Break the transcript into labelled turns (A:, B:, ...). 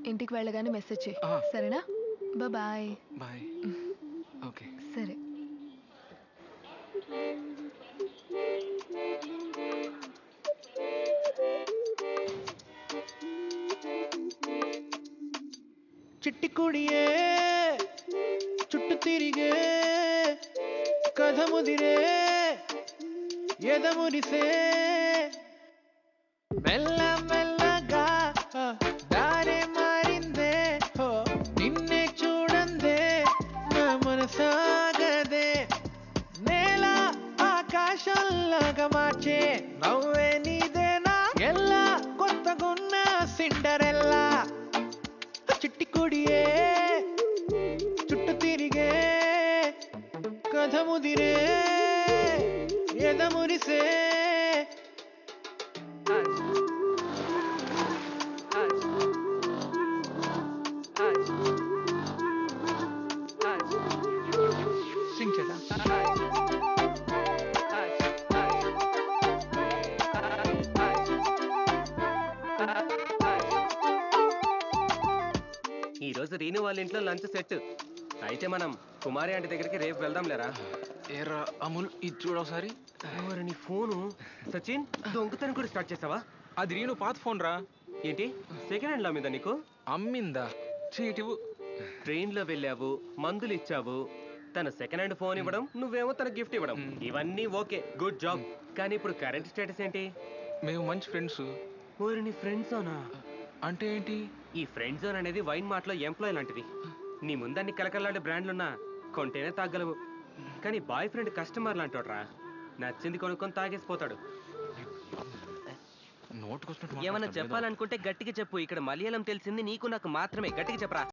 A: ఇంటికి వెళ్ళగానే మెసేజ్ చేయి
B: ఆ,
A: సరేనా బాయ్
B: బాయ్. ఓకే.
A: సరే
C: చిట్టి కుడియే చుట్టు తిరిగే కథ ముదిరే ఎదమురిసే మెల్ల మెల్లగా దారే మారిందే హో నిన్నే చూడందే నా మనసాగదే నేల ఆకాశంలాగా మార్చే నవ్వే నీదేనా ఎల్లా కొత్తగున్న సిండరెల్లా చిట్టి కుడియే చుట్టు తిరిగే కథ ముదిరే ఎదమురిసే
B: సింగ్ చేద్దాం.
D: ఈ రోజు రీను వాళ్ళ ఇంట్లో లంచ్ సెట్ అయితే మనం కుమారి ఆంటీ దగ్గరికి రేపు వెళ్దాం లేరా
B: ఏరా అమూల్, ఇది చూడ ఒకసారి.
D: నీ ఫోను సచిన్ దొంగతనం కూడా స్టార్ట్ చేసావా
B: అది రీను పాత ఫోన్ రా.
D: ఏంటి సెకండ్ హ్యాండ్ లా మీద నీకు
B: అమ్మిందా? చీటివు.
D: ట్రైన్ లో వెళ్ళావు మందులు ఇచ్చావు తన సెకండ్ హ్యాండ్ ఫోన్ ఇవ్వడం నువ్వేమో తన గిఫ్ట్ ఇవ్వడం ఇవన్నీ ఓకే గుడ్ జాబ్ కానీ ఇప్పుడు కరెంట్ స్టేటస్ ఏంటి
B: మేము మంచి ఫ్రెండ్స్.
D: ఓరి నీ ఫ్రెండ్ జోనా
B: అంటే ఏంటి?
D: ఈ ఫ్రెండ్ జోన్ అనేది వైన్ మార్ట్ లో ఎంప్లాయ్ లాంటిది నీ ముందన్ని కలకలాంటి బ్రాండ్లున్నా కొంటేనే తాగలవు కానీ బాయ్ ఫ్రెండ్ కస్టమర్ లాంటోడ్రా నచ్చింది కొనుక్కొని తాగేసిపోతాడు
B: నోటుకొచ్చినట్టు
D: ఏమన్నా
B: మాట్లాడతాడు ఏదో.
D: చెప్పాలనుకుంటే గట్టిగా చెప్పు ఇక్కడ మలయాళం తెలిసింది నీకు నాకు మాత్రమే గట్టిగా చెప్పరా